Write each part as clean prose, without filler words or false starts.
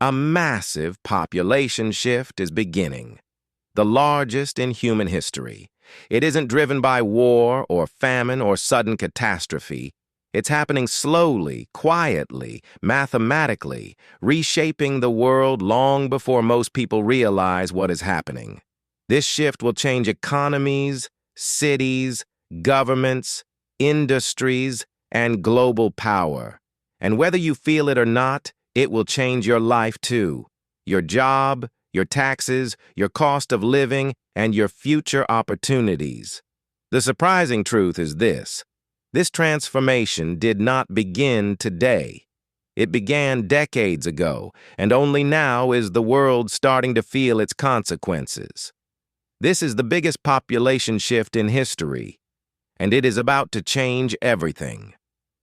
A massive population shift is beginning, the largest in human history. It isn't driven by war or famine or sudden catastrophe. It's happening slowly, quietly, mathematically, reshaping the world long before most people realize what is happening. This shift will change economies, cities, governments, industries, and global power. And whether you feel it or not, it will change your life too. Your job, your taxes, your cost of living, and your future opportunities. The surprising truth is this. This transformation did not begin today. It began decades ago, and only now is the world starting to feel its consequences. This is the biggest population shift in history, and it is about to change everything.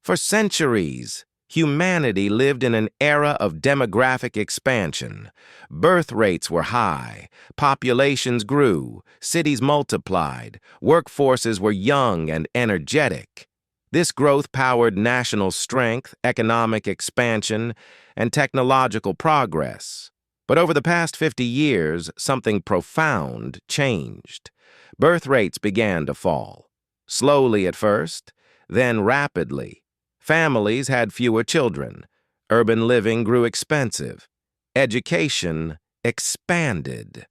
For centuries, humanity lived in an era of demographic expansion. Birth rates were high, populations grew, cities multiplied, workforces were young and energetic. This growth powered national strength, economic expansion, and technological progress. But over the past 50 years, something profound changed. Birth rates began to fall. Slowly at first, then rapidly. Families had fewer children. Urban living grew expensive. Education expanded.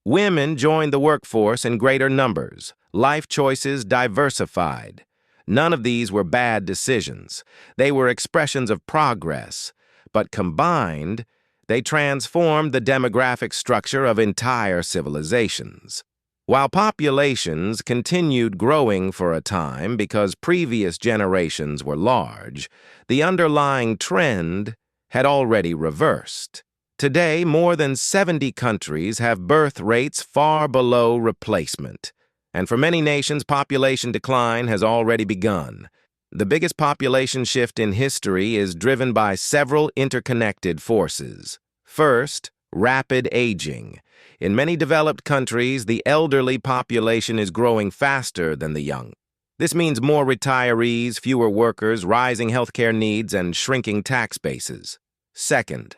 Women joined the workforce in greater numbers. Life choices diversified. None of these were bad decisions. They were expressions of progress. But combined, they transformed the demographic structure of entire civilizations. While populations continued growing for a time because previous generations were large, the underlying trend had already reversed. Today, more than 70 countries have birth rates far below replacement. And for many nations, population decline has already begun. The biggest population shift in history is driven by several interconnected forces. First, rapid aging. In many developed countries, the elderly population is growing faster than the young. This means more retirees, fewer workers, rising healthcare needs, and shrinking tax bases. Second,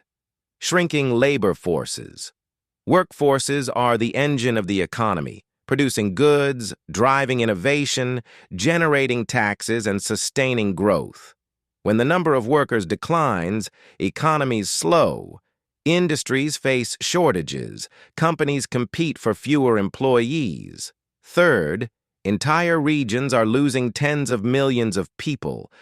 shrinking labor forces. Workforces are the engine of the economy, producing goods, driving innovation, generating taxes, and sustaining growth. When the number of workers declines, economies slow. Industries face shortages. Companies compete for fewer employees. Third, entire regions are losing tens of millions of people.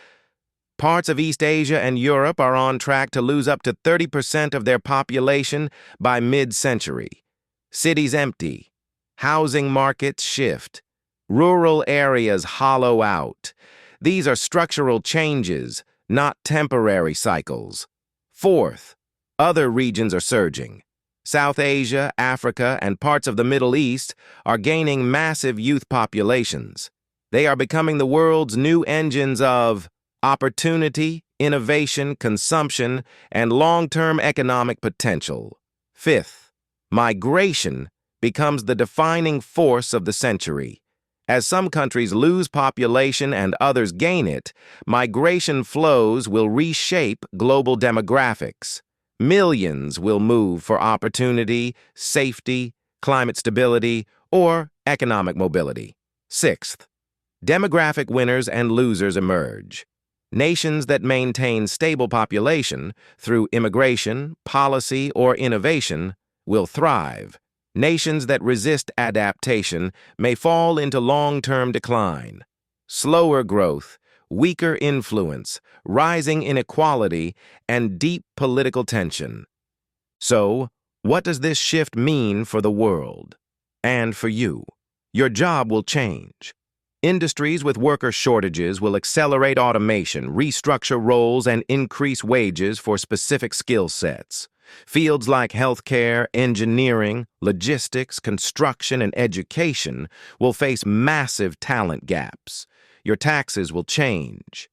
Parts of East Asia and Europe are on track to lose up to 30% of their population by mid-century. Cities empty. Housing markets shift. Rural areas hollow out. These are structural changes, not temporary cycles. Fourth, other regions are surging. South Asia, Africa, and parts of the Middle East are gaining massive youth populations. They are becoming the world's new engines of opportunity, innovation, consumption, and long-term economic potential. Fifth, migration becomes the defining force of the century. As some countries lose population and others gain it, migration flows will reshape global demographics. Millions will move for opportunity, safety, climate stability, or economic mobility. Sixth, demographic winners and losers emerge. Nations that maintain stable population through immigration, policy, or innovation will thrive. Nations that resist adaptation may fall into long-term decline. Slower growth, weaker influence, rising inequality, and deep political tension. So, what does this shift mean for the world? And for you? Your job will change. Industries with worker shortages will accelerate automation, restructure roles, and increase wages for specific skill sets. Fields like healthcare, engineering, logistics, construction, and education will face massive talent gaps. Your taxes will change.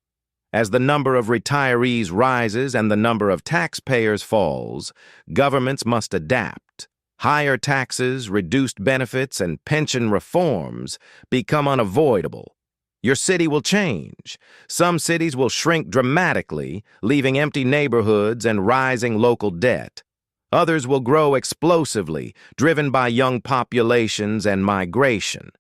As the number of retirees rises and the number of taxpayers falls, governments must adapt. Higher taxes, reduced benefits, and pension reforms become unavoidable. Your city will change. Some cities will shrink dramatically, leaving empty neighborhoods and rising local debt. Others will grow explosively, driven by young populations and migration.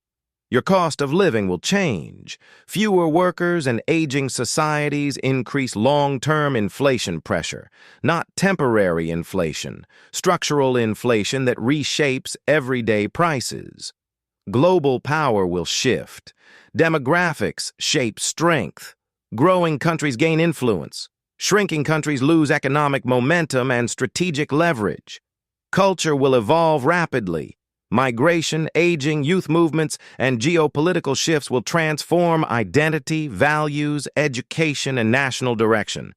Your cost of living will change. Fewer workers and aging societies increase long-term inflation pressure, not temporary inflation, structural inflation that reshapes everyday prices. Global power will shift. Demographics shape strength. Growing countries gain influence. Shrinking countries lose economic momentum and strategic leverage. Culture will evolve rapidly. Migration, aging, youth movements, and geopolitical shifts will transform identity, values, education, and national direction.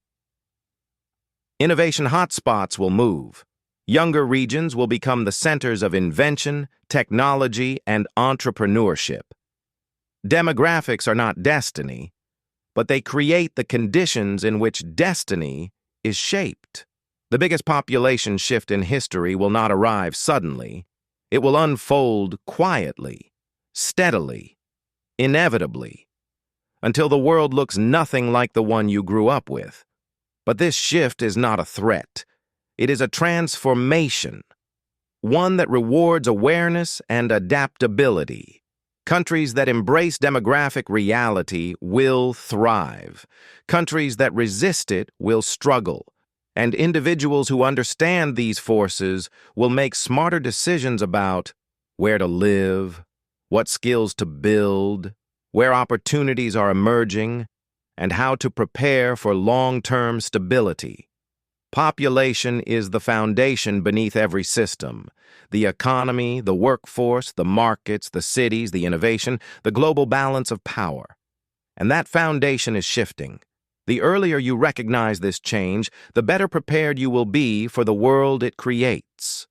Innovation hotspots will move. Younger regions will become the centers of invention, technology, and entrepreneurship. Demographics are not destiny, but they create the conditions in which destiny is shaped. The biggest population shift in history will not arrive suddenly. It will unfold quietly, steadily, inevitably, until the world looks nothing like the one you grew up with. But this shift is not a threat. It is a transformation, one that rewards awareness and adaptability. Countries that embrace demographic reality will thrive. Countries that resist it will struggle. And individuals who understand these forces will make smarter decisions about where to live, what skills to build, where opportunities are emerging, and how to prepare for long-term stability. Population is the foundation beneath every system. The economy, the workforce, the markets, the cities, the innovation, the global balance of power. And that foundation is shifting. The earlier you recognize this change, the better prepared you will be for the world it creates.